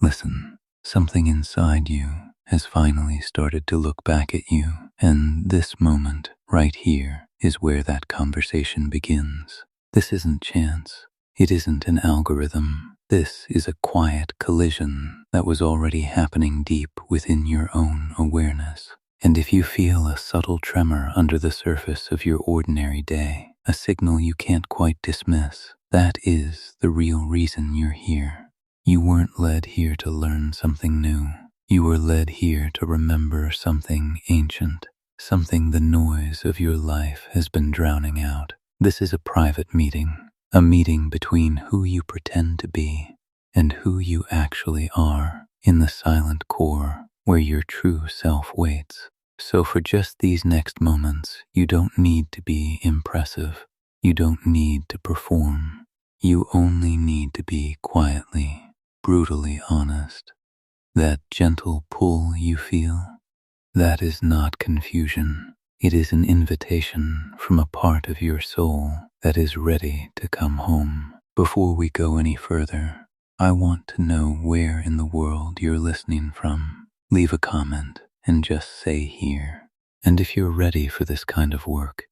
Listen, something inside you has finally started to look back at you, and this moment right here is where that conversation begins. This isn't chance. It isn't an algorithm. This is a quiet collision that was already happening deep within your own awareness. And if you feel a subtle tremor under the surface of your ordinary day, a signal you can't quite dismiss, that is the real reason you're here. You weren't led here to learn something new. You were led here to remember something ancient, something the noise of your life has been drowning out. This is a private meeting, a meeting between who you pretend to be and who you actually are in the silent core where your true self waits. So for just these next moments, you don't need to be impressive. You don't need to perform. You only need to be quietly, brutally honest. That gentle pull you feel, that is not confusion. It is an invitation from a part of your soul that is ready to come home. Before we go any further, I want to know where in the world you're listening from. Leave a comment and just say here. And if you're ready for this kind of work,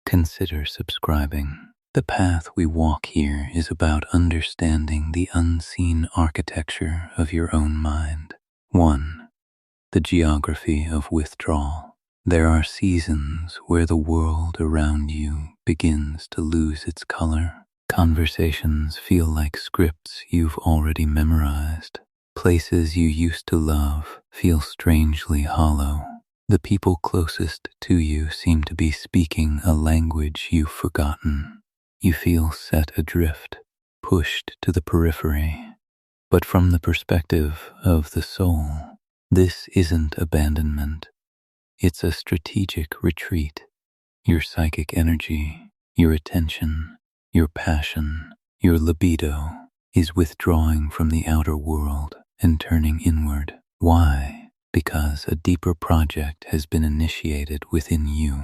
consider subscribing. The path we walk here is about understanding the unseen architecture of your own mind. 1. The geography of withdrawal. There are seasons where the world around you begins to lose its color. Conversations feel like scripts you've already memorized. Places you used to love feel strangely hollow. The people closest to you seem to be speaking a language you've forgotten. You feel set adrift, pushed to the periphery. But from the perspective of the soul, this isn't abandonment. It's a strategic retreat. Your psychic energy, your attention, your passion, your libido is withdrawing from the outer world and turning inward. Why? Because a deeper project has been initiated within you.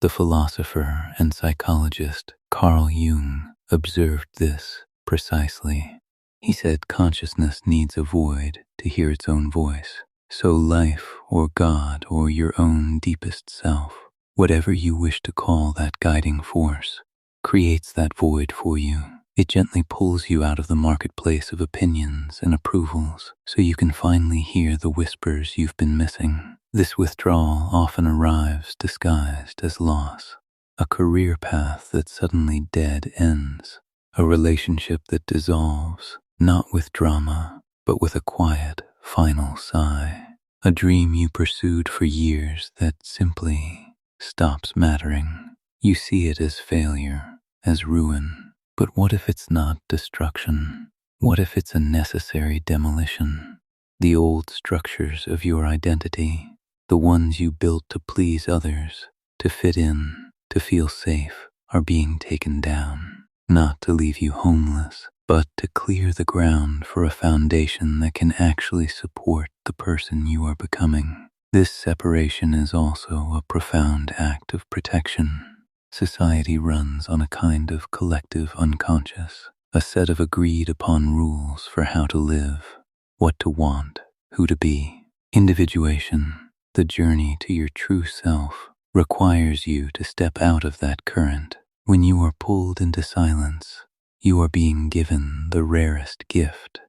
The philosopher and psychologist Carl Jung observed this precisely. He said consciousness needs a void to hear its own voice. So life or God or your own deepest self, whatever you wish to call that guiding force, creates that void for you. It gently pulls you out of the marketplace of opinions and approvals so you can finally hear the whispers you've been missing. This withdrawal often arrives disguised as loss, a career path that suddenly dead ends, a relationship that dissolves, not with drama, but with a quiet, final sigh, a dream you pursued for years that simply stops mattering. You see it as failure, as ruin. But what if it's not destruction? What if it's a necessary demolition? The old structures of your identity, the ones you built to please others, to fit in, to feel safe, are being taken down, not to leave you homeless, but to clear the ground for a foundation that can actually support the person you are becoming. This separation is also a profound act of protection. Society runs on a kind of collective unconscious, a set of agreed upon rules for how to live, what to want, who to be. Individuation, the journey to your true self, requires you to step out of that current. When you are pulled into silence, you are being given the rarest gift,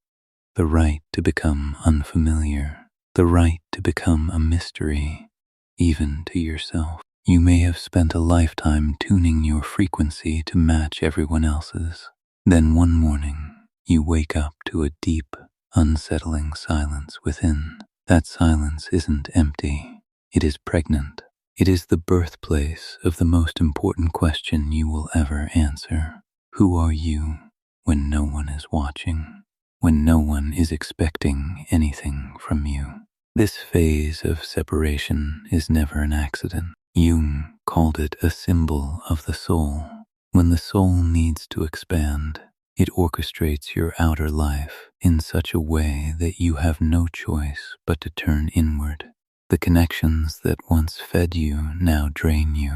the right to become unfamiliar, the right to become a mystery, even to yourself. You may have spent a lifetime tuning your frequency to match everyone else's. Then one morning, you wake up to a deep, unsettling silence within. That silence isn't empty. It is pregnant. It is the birthplace of the most important question you will ever answer. Who are you when no one is watching, when no one is expecting anything from you? This phase of separation is never an accident. Jung called it a symbol of the soul. When the soul needs to expand, it orchestrates your outer life in such a way that you have no choice but to turn inward. The connections that once fed you now drain you.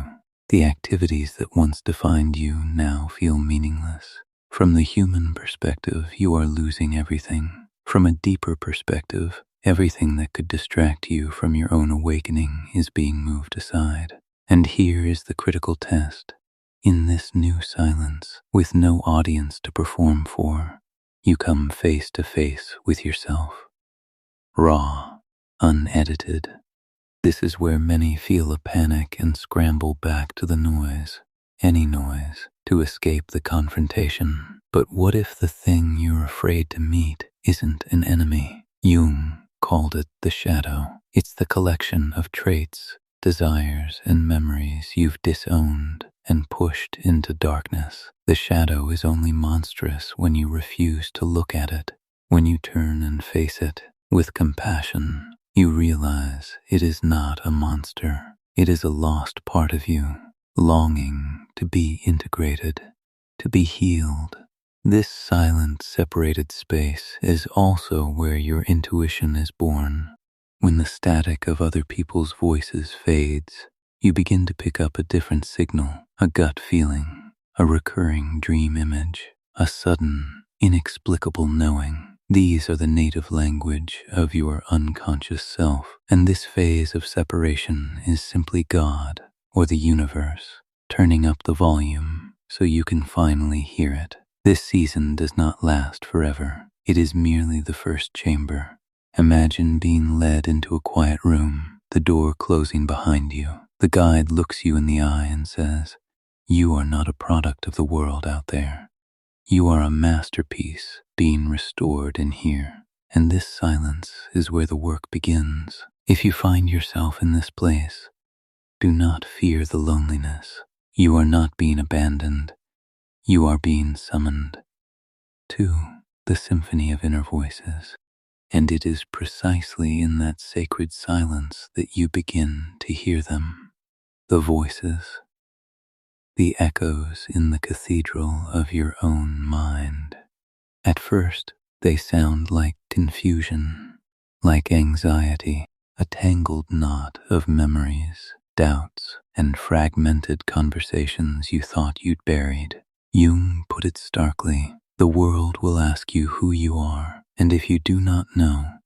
The activities that once defined you now feel meaningless. From the human perspective, you are losing everything. From a deeper perspective, everything that could distract you from your own awakening is being moved aside. And here is the critical test. In this new silence, with no audience to perform for, you come face to face with yourself. Raw, unedited. This is where many feel a panic and scramble back to the noise, any noise, to escape the confrontation. But what if the thing you're afraid to meet isn't an enemy? Jung called it the shadow. It's the collection of traits, desires, and memories you've disowned and pushed into darkness. The shadow is only monstrous when you refuse to look at it. When you turn and face it with compassion, you realize it is not a monster. It is a lost part of you, longing to be integrated, to be healed. This silent, separated space is also where your intuition is born. When the static of other people's voices fades, you begin to pick up a different signal, a gut feeling, a recurring dream image, a sudden, inexplicable knowing. These are the native language of your unconscious self, and this phase of separation is simply God, or the universe, turning up the volume so you can finally hear it. This season does not last forever. It is merely the first chamber. Imagine being led into a quiet room, the door closing behind you. The guide looks you in the eye and says, "You are not a product of the world out there. You are a masterpiece being restored in here." And this silence is where the work begins. If you find yourself in this place, do not fear the loneliness. You are not being abandoned. You are being summoned to the symphony of inner voices. And it is precisely in that sacred silence that you begin to hear them. The voices, the echoes in the cathedral of your own mind. At first, they sound like confusion, like anxiety, a tangled knot of memories, doubts, and fragmented conversations you thought you'd buried. Jung put it starkly, the world will ask you who you are, and if you do not know,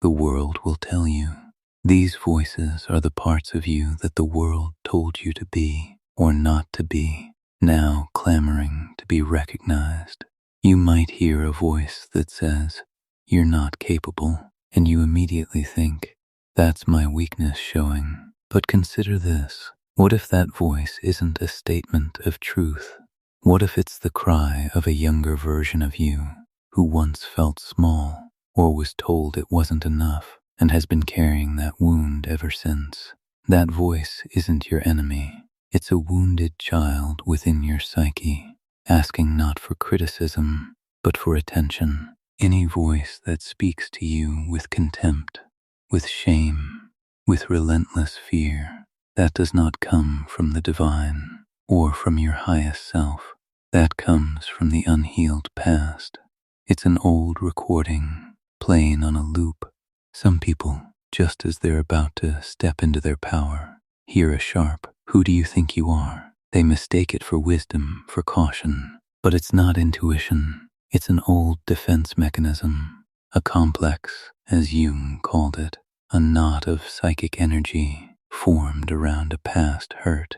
the world will tell you. These voices are the parts of you that the world told you to be or not to be, now clamoring to be recognized. You might hear a voice that says, "You're not capable," and you immediately think, "That's my weakness showing." But consider this. What if that voice isn't a statement of truth? What if it's the cry of a younger version of you who once felt small or was told it wasn't enough and has been carrying that wound ever since? That voice isn't your enemy. It's a wounded child within your psyche, asking not for criticism, but for attention. Any voice that speaks to you with contempt, with shame, with relentless fear, that does not come from the divine or from your highest self. That comes from the unhealed past. It's an old recording, playing on a loop. Some people, just as they're about to step into their power, hear a sharp, "Who do you think you are?" They mistake it for wisdom, for caution. But it's not intuition. It's an old defense mechanism, a complex, as Jung called it, a knot of psychic energy formed around a past hurt.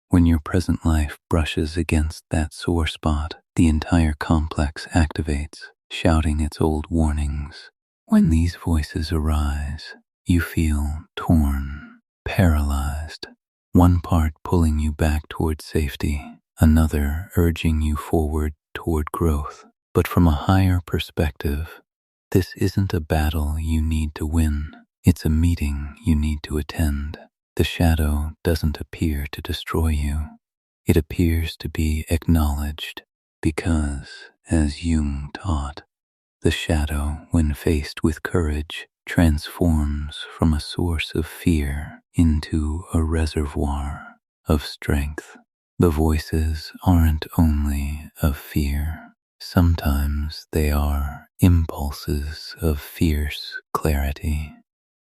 When your present life brushes against that sore spot, the entire complex activates, shouting its old warnings. When these voices arise, you feel torn, paralyzed, one part pulling you back toward safety, another urging you forward toward growth. But from a higher perspective, this isn't a battle you need to win. It's a meeting you need to attend. The shadow doesn't appear to destroy you. It appears to be acknowledged because, as Jung taught, the shadow, when faced with courage, transforms from a source of fear into a reservoir of strength. The voices aren't only of fear. Sometimes they are impulses of fierce clarity,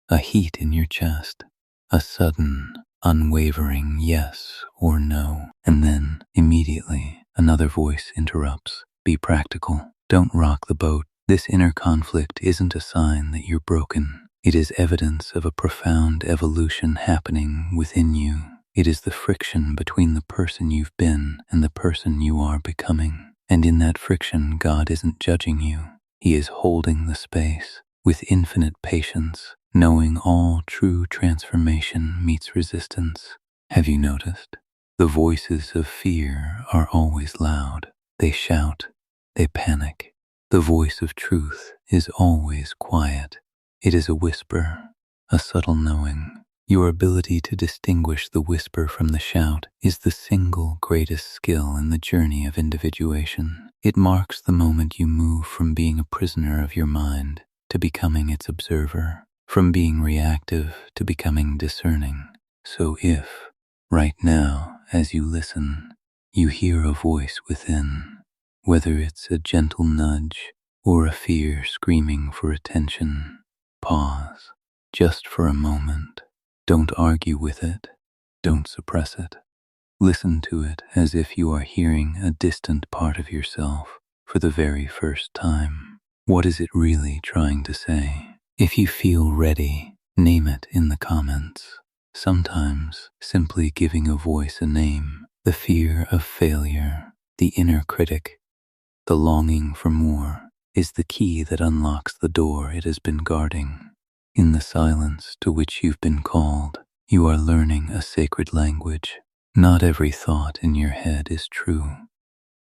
a heat in your chest, a sudden, unwavering yes or no. And then, immediately, another voice interrupts. "Be practical. Don't rock the boat. This inner conflict isn't a sign that you're broken. It is evidence of a profound evolution happening within you. It is the friction between the person you've been and the person you are becoming. And in that friction, God isn't judging you. He is holding the space with infinite patience, knowing all true transformation meets resistance. Have you noticed? The voices of fear are always loud. They shout, they panic. The voice of truth is always quiet. It is a whisper, a subtle knowing. Your ability to distinguish the whisper from the shout is the single greatest skill in the journey of individuation. It marks the moment you move from being a prisoner of your mind to becoming its observer, from being reactive to becoming discerning. So if, right now, as you listen, you hear a voice within, whether it's a gentle nudge or a fear screaming for attention, pause, just for a moment. Don't argue with it. Don't suppress it. Listen to it as if you are hearing a distant part of yourself for the very first time. What is it really trying to say? If you feel ready, name it in the comments. Sometimes simply giving a voice a name, the fear of failure, the inner critic, the longing for more, is the key that unlocks the door it has been guarding. In the silence to which you've been called, you are learning a sacred language. Not every thought in your head is true,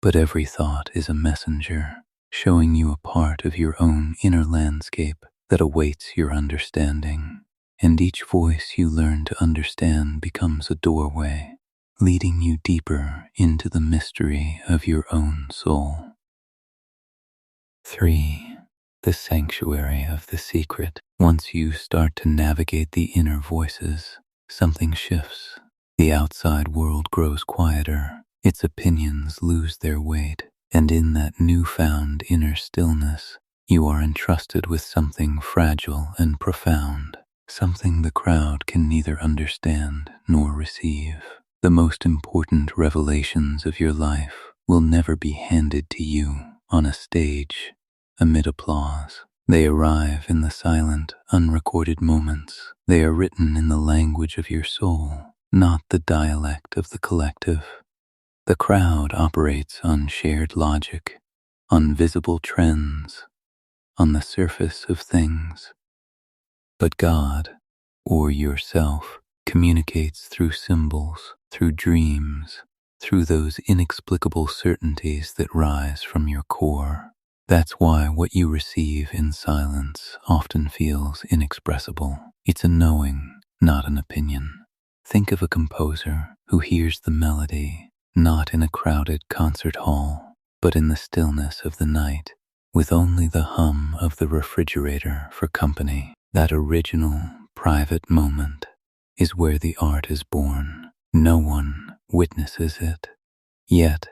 but every thought is a messenger, showing you a part of your own inner landscape that awaits your understanding. And each voice you learn to understand becomes a doorway, leading you deeper into the mystery of your own soul. 3. The sanctuary of the secret. Once you start to navigate the inner voices, something shifts. The outside world grows quieter, its opinions lose their weight, and in that newfound inner stillness, you are entrusted with something fragile and profound, something the crowd can neither understand nor receive. The most important revelations of your life will never be handed to you on a stage amid applause. They arrive in the silent, unrecorded moments. They are written in the language of your soul, not the dialect of the collective. The crowd operates on shared logic, on visible trends, on the surface of things. But God, or yourself, communicates through symbols, through dreams, through those inexplicable certainties that rise from your core. That's why what you receive in silence often feels inexpressible. It's a knowing, not an opinion. Think of a composer who hears the melody, not in a crowded concert hall, but in the stillness of the night, with only the hum of the refrigerator for company. That original, private moment is where the art is born. No one witnesses it, yet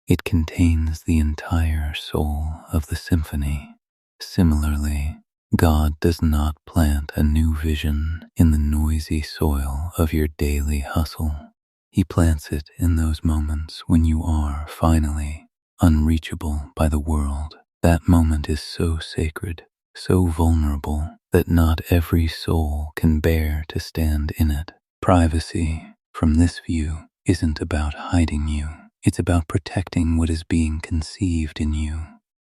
it contains the entire soul of the symphony. Similarly, God does not plant a new vision in the noisy soil of your daily hustle. He plants it in those moments when you are, finally, unreachable by the world. That moment is so sacred, so vulnerable, that not every soul can bear to stand in it. Privacy, from this view, isn't about hiding you. It's about protecting what is being conceived in you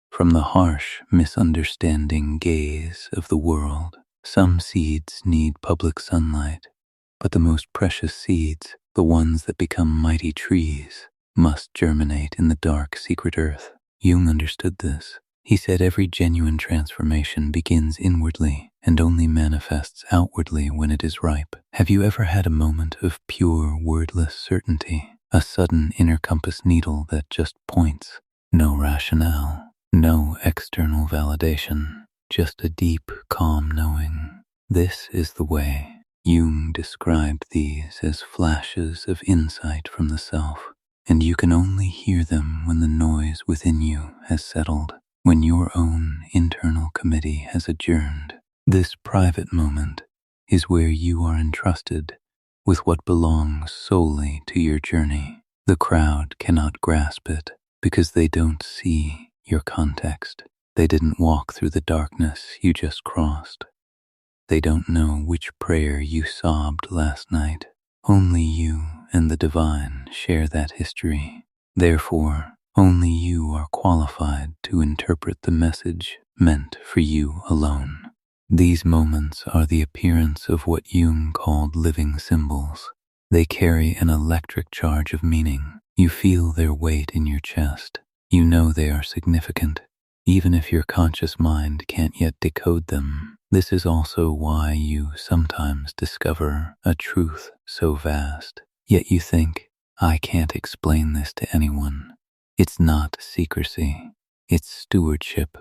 from the harsh, misunderstanding gaze of the world. Some seeds need public sunlight, but the most precious seeds, the ones that become mighty trees, must germinate in the dark, secret earth. Jung understood this. He said every genuine transformation begins inwardly and only manifests outwardly when it is ripe. Have you ever had a moment of pure, wordless certainty? A sudden inner compass needle that just points. No rationale, no external validation, just a deep, calm knowing. This is the way. Jung described these as flashes of insight from the self, and you can only hear them when the noise within you has settled, when your own internal committee has adjourned. This private moment is where you are entrusted with what belongs solely to your journey. The crowd cannot grasp it because they don't see your context. They didn't walk through the darkness you just crossed. They don't know which prayer you sobbed last night. Only you and the divine share that history. Therefore, only you are qualified to interpret the message meant for you alone. These moments are the appearance of what Jung called living symbols. They carry an electric charge of meaning. You feel their weight in your chest. You know they are significant, even if your conscious mind can't yet decode them. This is also why you sometimes discover a truth so vast, yet you think, I can't explain this to anyone. It's not secrecy, it's stewardship.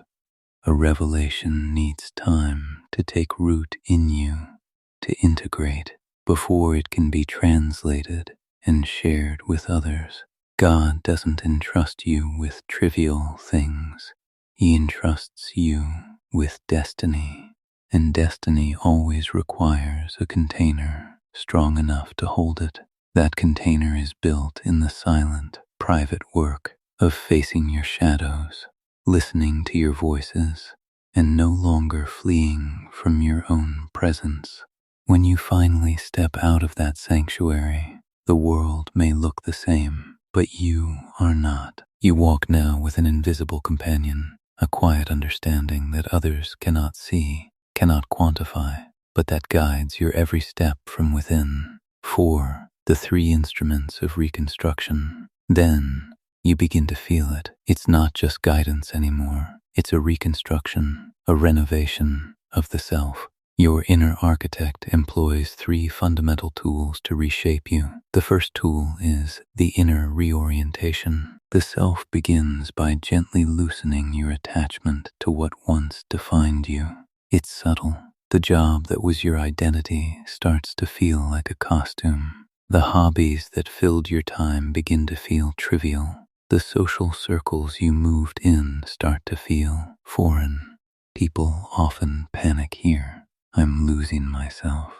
A revelation needs time to take root in you, to integrate before it can be translated and shared with others. God doesn't entrust you with trivial things. He entrusts you with destiny, and destiny always requires a container strong enough to hold it. That container is built in the silent, private work of facing your shadows, listening to your voices, and no longer fleeing from your own presence. When you finally step out of that sanctuary, the world may look the same, but you are not. You walk now with an invisible companion, a quiet understanding that others cannot see, cannot quantify, but that guides your every step from within. 4. The 3 instruments of reconstruction. Then you begin to feel it. It's not just guidance anymore. It's a reconstruction, a renovation of the self. Your inner architect employs 3 fundamental tools to reshape you. The first tool is the inner reorientation. The self begins by gently loosening your attachment to what once defined you. It's subtle. The job that was your identity starts to feel like a costume. The hobbies that filled your time begin to feel trivial. The social circles you moved in start to feel foreign. People often panic here. I'm losing myself.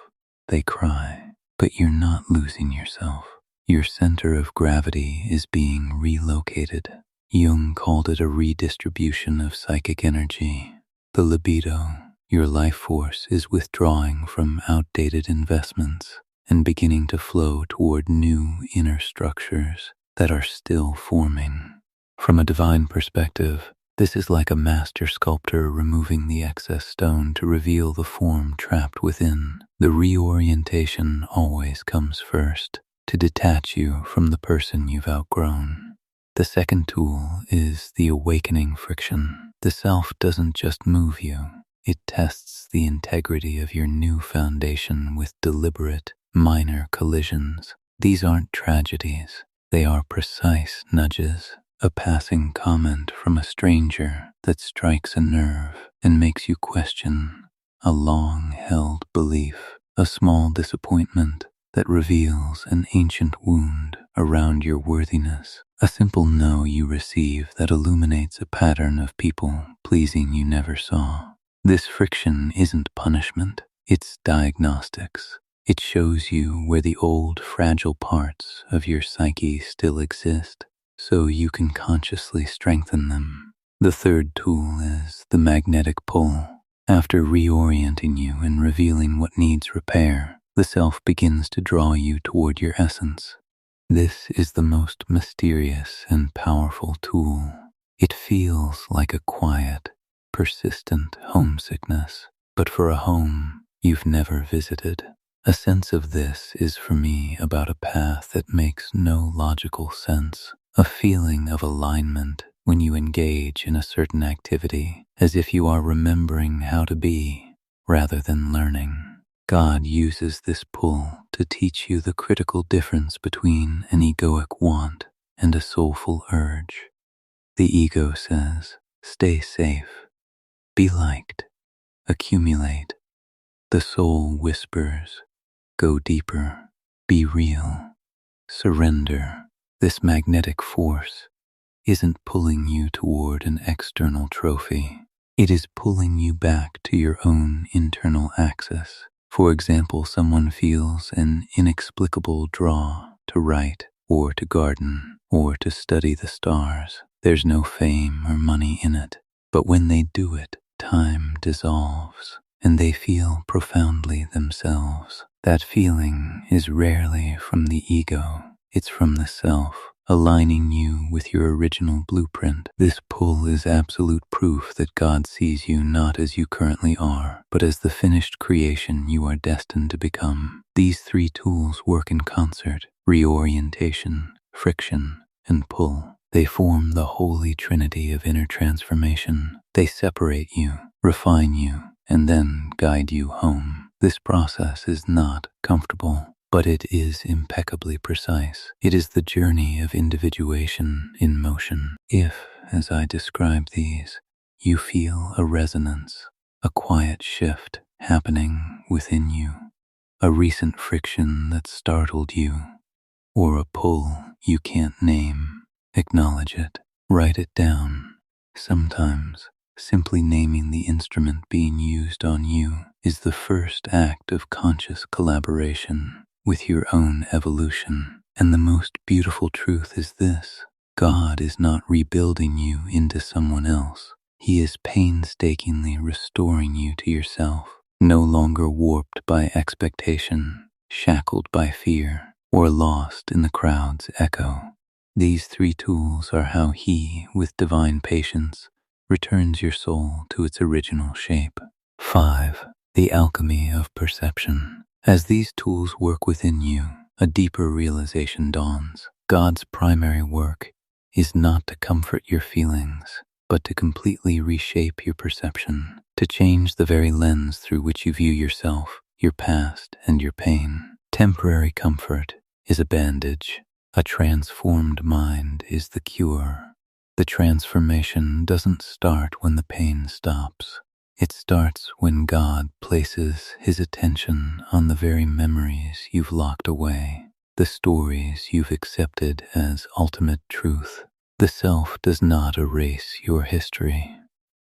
They cry, but you're not losing yourself. Your center of gravity is being relocated. Jung called it a redistribution of psychic energy. The libido, your life force, is withdrawing from outdated investments and beginning to flow toward new inner structures that are still forming. From a divine perspective, this is like a master sculptor removing the excess stone to reveal the form trapped within. The reorientation always comes first, to detach you from the person you've outgrown. The second tool is the awakening friction. The self doesn't just move you, it tests the integrity of your new foundation with deliberate, minor collisions. These aren't tragedies, they are precise nudges. A passing comment from a stranger that strikes a nerve and makes you question a long-held belief, a small disappointment that reveals an ancient wound around your worthiness, a simple no you receive that illuminates a pattern of people pleasing you never saw. This friction isn't punishment, it's diagnostics. It shows you where the old, fragile parts of your psyche still exist, so you can consciously strengthen them. The third tool is the magnetic pull. After reorienting you and revealing what needs repair, the self begins to draw you toward your essence. This is the most mysterious and powerful tool. It feels like a quiet, persistent homesickness, but for a home you've never visited. A sense of this is for me about a path that makes no logical sense. A feeling of alignment when you engage in a certain activity, as if you are remembering how to be rather than learning. God uses this pull to teach you the critical difference between an egoic want and a soulful urge. The ego says, stay safe, be liked, accumulate. The soul whispers, go deeper, be real, surrender. This magnetic force isn't pulling you toward an external trophy. It is pulling you back to your own internal axis. For example, someone feels an inexplicable draw to write or to garden or to study the stars. There's no fame or money in it. But when they do it, time dissolves, and they feel profoundly themselves. That feeling is rarely from the ego, it's from the self, aligning you with your original blueprint. This pull is absolute proof that God sees you not as you currently are, but as the finished creation you are destined to become. These three tools work in concert: reorientation, friction, and pull. They form the holy trinity of inner transformation. They separate you, refine you, and then guide you home. This process is not comfortable, but it is impeccably precise. It is the journey of individuation in motion. If, as I describe these, you feel a resonance, a quiet shift happening within you, a recent friction that startled you, or a pull you can't name, acknowledge it. Write it down. Sometimes, simply naming the instrument being used on you is the first act of conscious collaboration with your own evolution. And the most beautiful truth is this: God is not rebuilding you into someone else. He is painstakingly restoring you to yourself, no longer warped by expectation, shackled by fear, or lost in the crowd's echo. These three tools are how He, with divine patience, returns your soul to its original shape. 5. The alchemy of perception. As these tools work within you, a deeper realization dawns. God's primary work is not to comfort your feelings, but to completely reshape your perception, to change the very lens through which you view yourself, your past, and your pain. Temporary comfort is a bandage. A transformed mind is the cure. The transformation doesn't start when the pain stops. It starts when God places His attention on the very memories you've locked away, the stories you've accepted as ultimate truth. The self does not erase your history.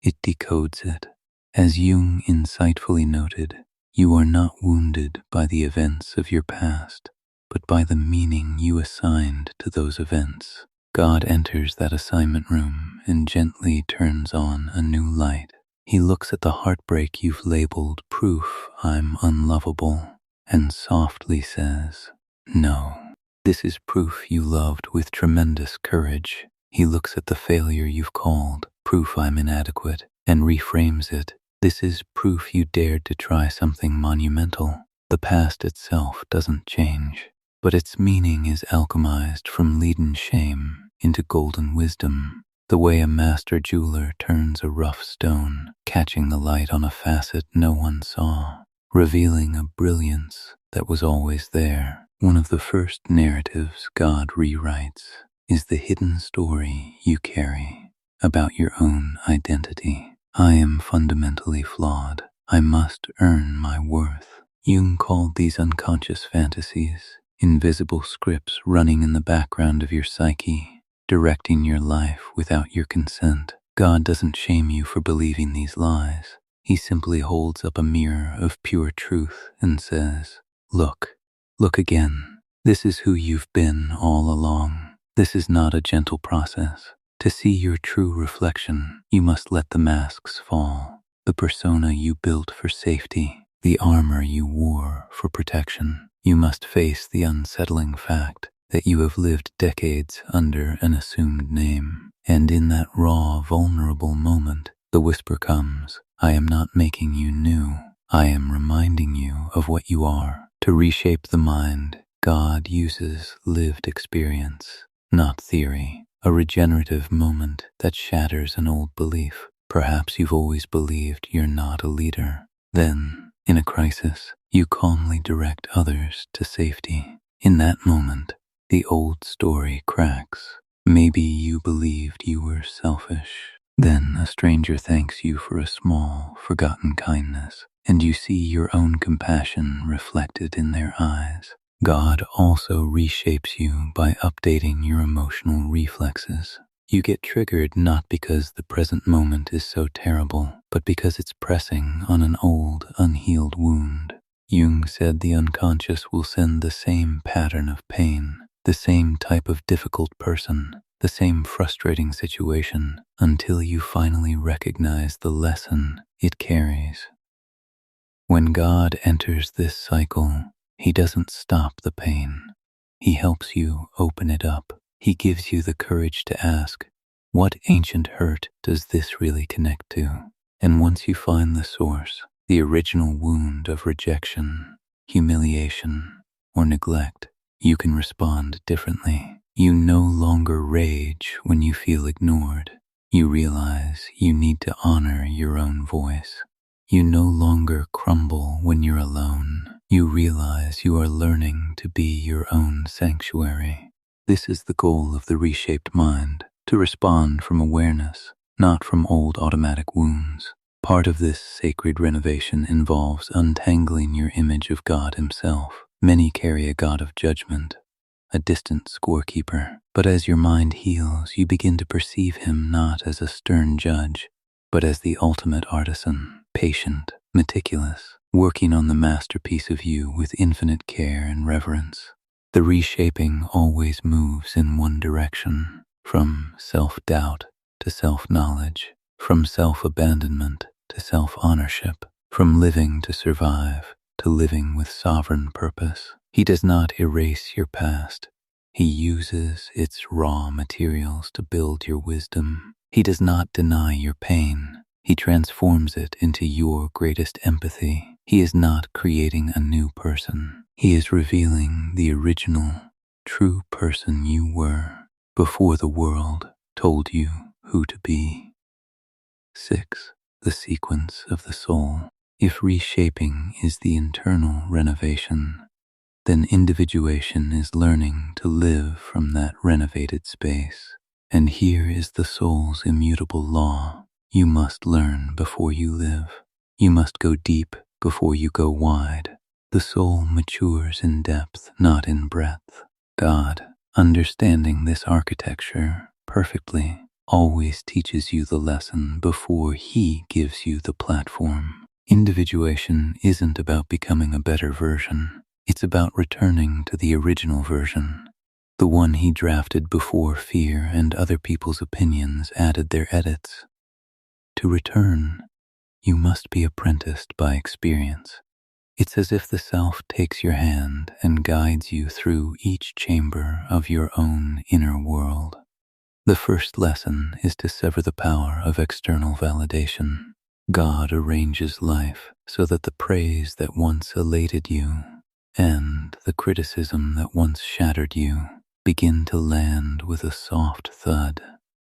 It decodes it. As Jung insightfully noted, you are not wounded by the events of your past, but by the meaning you assigned to those events. God enters that assignment room and gently turns on a new light. He looks at the heartbreak you've labeled proof I'm unlovable, and softly says, "No, this is proof you loved with tremendous courage." He looks at the failure you've called proof I'm inadequate, and reframes it. "This is proof you dared to try something monumental." The past itself doesn't change, but its meaning is alchemized from leaden shame into golden wisdom, the way a master jeweler turns a rough stone, catching the light on a facet no one saw, revealing a brilliance that was always there. One of the first narratives God rewrites is the hidden story you carry about your own identity. I am fundamentally flawed. I must earn my worth. Jung called these unconscious fantasies invisible scripts running in the background of your psyche, directing your life without your consent. God doesn't shame you for believing these lies. He simply holds up a mirror of pure truth and says, "Look, look again. This is who you've been all along." This is not a gentle process. To see your true reflection, you must let the masks fall. The persona you built for safety, the armor you wore for protection. You must face the unsettling fact that you have lived decades under an assumed name. And in that raw, vulnerable moment, the whisper comes, "I am not making you new. I am reminding you of what you are." To reshape the mind, God uses lived experience, not theory, a regenerative moment that shatters an old belief. Perhaps you've always believed you're not a leader. Then, in a crisis, you calmly direct others to safety. In that moment, the old story cracks. Maybe you believed you were selfish. Then a stranger thanks you for a small, forgotten kindness, and you see your own compassion reflected in their eyes. God also reshapes you by updating your emotional reflexes. You get triggered not because the present moment is so terrible, but because it's pressing on an old, unhealed wound. Jung said the unconscious will send the same pattern of pain, the same type of difficult person, the same frustrating situation, until you finally recognize the lesson it carries. When God enters this cycle, He doesn't stop the pain. He helps you open it up. He gives you the courage to ask, what ancient hurt does this really connect to? And once you find the source, the original wound of rejection, humiliation, or neglect, you can respond differently. You no longer rage when you feel ignored. You realize you need to honor your own voice. You no longer crumble when you're alone. You realize you are learning to be your own sanctuary. This is the goal of the reshaped mind, to respond from awareness, not from old automatic wounds. Part of this sacred renovation involves untangling your image of God Himself. Many carry a God of judgment, a distant scorekeeper. But as your mind heals, you begin to perceive Him not as a stern judge, but as the ultimate artisan, patient, meticulous, working on the masterpiece of you with infinite care and reverence. The reshaping always moves in one direction, from self-doubt to self-knowledge, from self-abandonment to self-ownership, from living to survive to living with sovereign purpose. He does not erase your past. He uses its raw materials to build your wisdom. He does not deny your pain. He transforms it into your greatest empathy. He is not creating a new person. He is revealing the original, true person you were before the world told you who to be. 6. The sequence of the soul. If reshaping is the internal renovation, then individuation is learning to live from that renovated space. And here is the soul's immutable law. You must learn before you live. You must go deep before you go wide. The soul matures in depth, not in breadth. God, understanding this architecture perfectly, always teaches you the lesson before He gives you the platform. Individuation isn't about becoming a better version. It's about returning to the original version, the one He drafted before fear and other people's opinions added their edits. To return, you must be apprenticed by experience. It's as if the self takes your hand and guides you through each chamber of your own inner world. The first lesson is to sever the power of external validation. God arranges life so that the praise that once elated you and the criticism that once shattered you begin to land with a soft thud,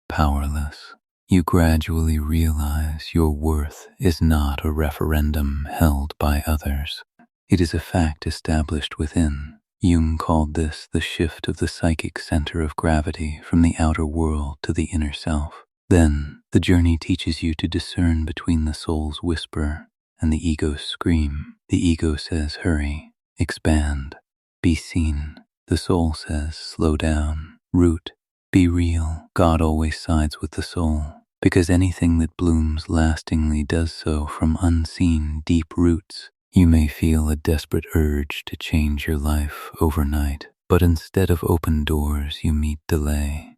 powerless. You gradually realize your worth is not a referendum held by others. It is a fact established within. Jung called this the shift of the psychic center of gravity from the outer world to the inner self. Then, the journey teaches you to discern between the soul's whisper and the ego's scream. The ego says, hurry, expand, be seen. The soul says, slow down, root, be real. God always sides with the soul, because anything that blooms lastingly does so from unseen deep roots. You may feel a desperate urge to change your life overnight, but instead of open doors, you meet delay,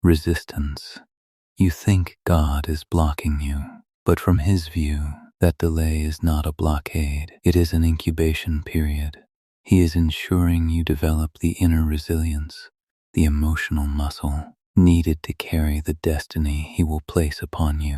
resistance. You think God is blocking you, but from His view, that delay is not a blockade. It is an incubation period. He is ensuring you develop the inner resilience, the emotional muscle needed to carry the destiny He will place upon you.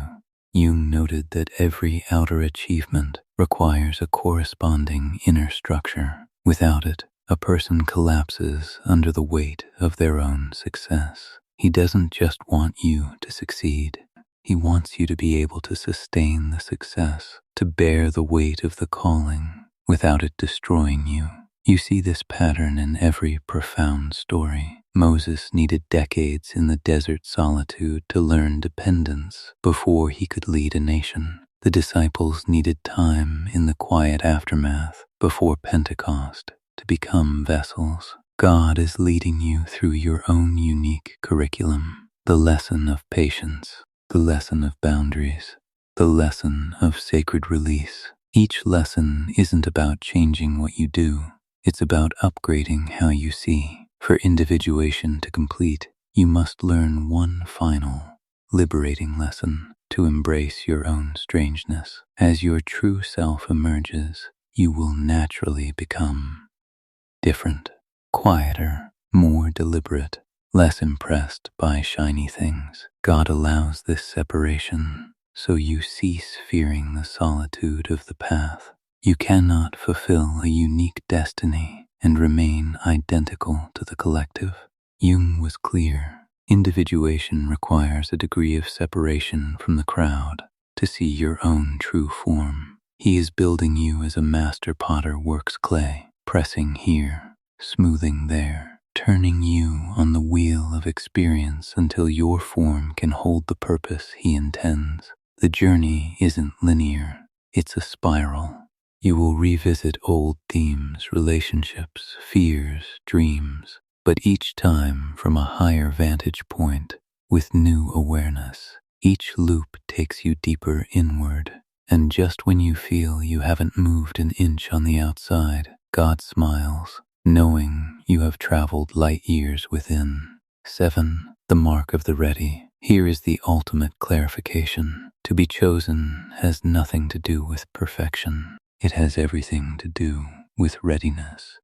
Jung noted that every outer achievement requires a corresponding inner structure. Without it, a person collapses under the weight of their own success. He doesn't just want you to succeed. He wants you to be able to sustain the success, to bear the weight of the calling without it destroying you. You see this pattern in every profound story. Moses needed decades in the desert solitude to learn dependence before he could lead a nation. The disciples needed time in the quiet aftermath before Pentecost to become vessels. God is leading you through your own unique curriculum, the lesson of patience, the lesson of boundaries, the lesson of sacred release. Each lesson isn't about changing what you do. It's about upgrading how you see. For individuation to complete, You must learn one final, liberating lesson to embrace your own strangeness. As your true self emerges, you will naturally become different, quieter, more deliberate, less impressed by shiny things. God allows this separation so you cease fearing the solitude of the path. You cannot fulfill a unique destiny and remain identical to the collective. Jung was clear. Individuation requires a degree of separation from the crowd to see your own true form. He is building you as a master potter works clay, pressing here, smoothing there, turning you on the wheel of experience until your form can hold the purpose he intends. The journey isn't linear, it's a spiral. You will revisit old themes, relationships, fears, dreams, but each time from a higher vantage point, with new awareness. Each loop takes you deeper inward, and just when you feel you haven't moved an inch on the outside, God smiles, knowing you have traveled light years within. 7. The mark of the ready. Here is the ultimate clarification. To be chosen has nothing to do with perfection. It has everything to do with readiness.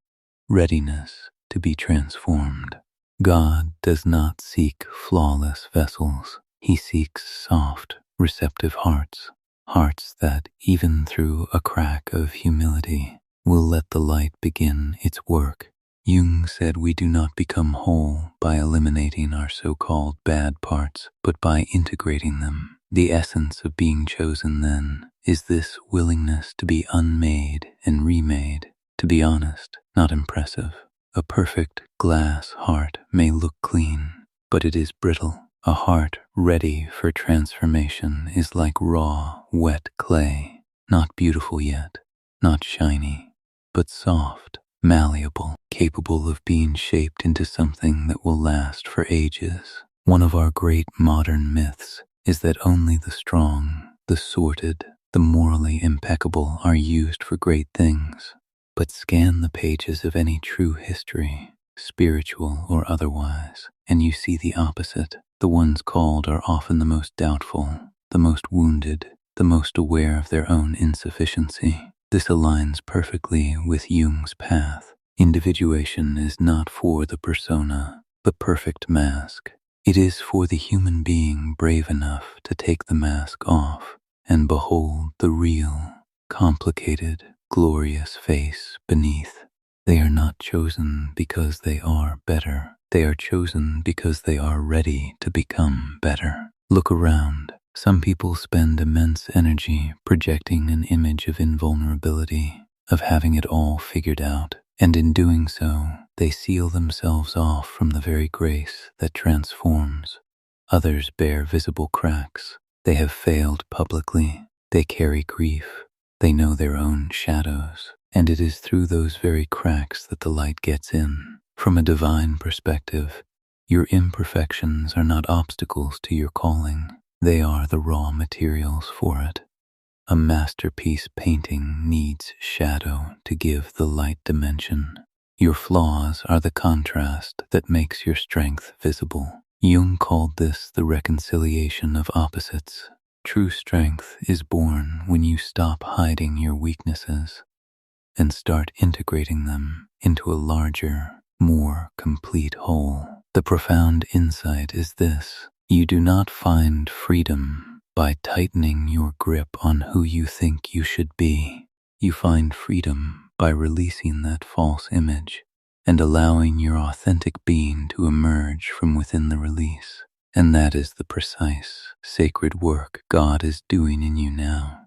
Readiness to be transformed. God does not seek flawless vessels. He seeks soft, receptive hearts. Hearts that, even through a crack of humility, will let the light begin its work. Jung said we do not become whole by eliminating our so-called bad parts, but by integrating them. The essence of being chosen, then, is this willingness to be unmade and remade, to be honest, not impressive. A perfect glass heart may look clean, but it is brittle. A heart ready for transformation is like raw, wet clay, not beautiful yet, not shiny, but soft, malleable, capable of being shaped into something that will last for ages. One of our great modern myths is that only the strong, the sorted, the morally impeccable are used for great things. But scan the pages of any true history, spiritual or otherwise, and you see the opposite. The ones called are often the most doubtful, the most wounded, the most aware of their own insufficiency. This aligns perfectly with Jung's path. Individuation is not for the persona, the perfect mask. It is for the human being brave enough to take the mask off and behold the real, complicated, glorious face beneath. They are not chosen because they are better. They are chosen because they are ready to become better. Look around. Some people spend immense energy projecting an image of invulnerability, of having it all figured out, and in doing so, they seal themselves off from the very grace that transforms. Others bear visible cracks. They have failed publicly. They carry grief. They know their own shadows, and it is through those very cracks that the light gets in. From a divine perspective, your imperfections are not obstacles to your calling. They are the raw materials for it. A masterpiece painting needs shadow to give the light dimension. Your flaws are the contrast that makes your strength visible. Jung called this the reconciliation of opposites. True strength is born when you stop hiding your weaknesses and start integrating them into a larger, more complete whole. The profound insight is this: you do not find freedom by tightening your grip on who you think you should be. You find freedom by releasing that false image and allowing your authentic being to emerge from within the release. And that is the precise, sacred work God is doing in you now.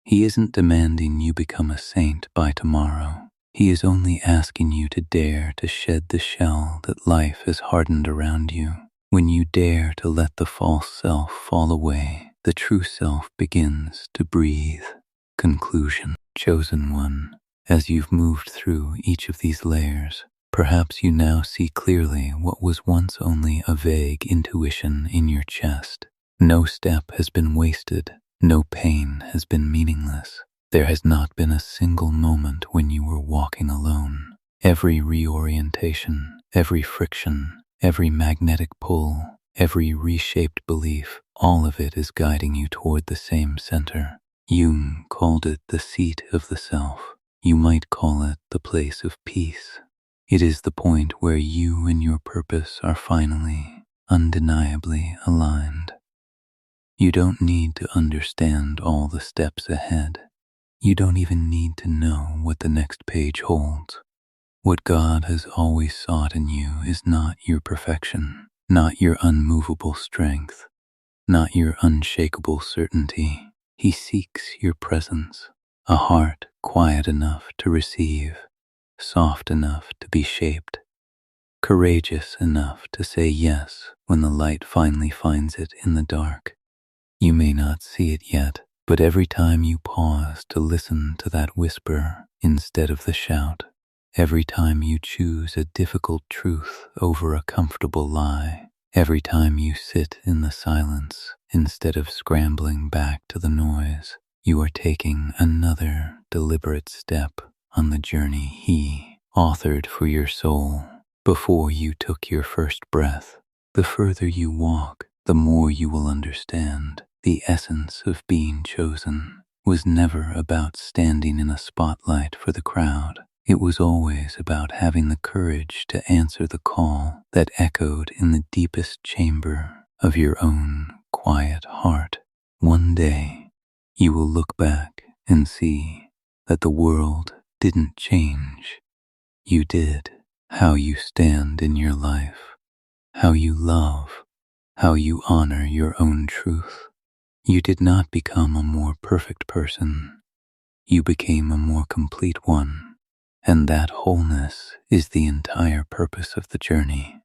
He isn't demanding you become a saint by tomorrow. He is only asking you to dare to shed the shell that life has hardened around you. When you dare to let the false self fall away, the true self begins to breathe. Conclusion. Chosen one, as you've moved through each of these layers, perhaps you now see clearly what was once only a vague intuition in your chest. No step has been wasted. No pain has been meaningless. There has not been a single moment when you were walking alone. Every reorientation, every friction, Every magnetic pull, every reshaped belief, all of it is guiding you toward the same center. Jung called it the seat of the self. You might call it the place of peace. It is the point where you and your purpose are finally, undeniably aligned. You don't need to understand all the steps ahead. You don't even need to know what the next page holds. What God has always sought in you is not your perfection, not your unmovable strength, not your unshakable certainty. He seeks your presence, a heart quiet enough to receive, soft enough to be shaped, courageous enough to say yes when the light finally finds it in the dark. You may not see it yet, but every time you pause to listen to that whisper instead of the shout, every time you choose a difficult truth over a comfortable lie, every time you sit in the silence instead of scrambling back to the noise, you are taking another deliberate step on the journey He authored for your soul before you took your first breath. The further you walk, the more you will understand the essence of being chosen was never about standing in a spotlight for the crowd. It was always about having the courage to answer the call that echoed in the deepest chamber of your own quiet heart. One day, you will look back and see that the world didn't change. You did. How you stand in your life, how you love, how you honor your own truth. You did not become a more perfect person. You became a more complete one. And that wholeness is the entire purpose of the journey.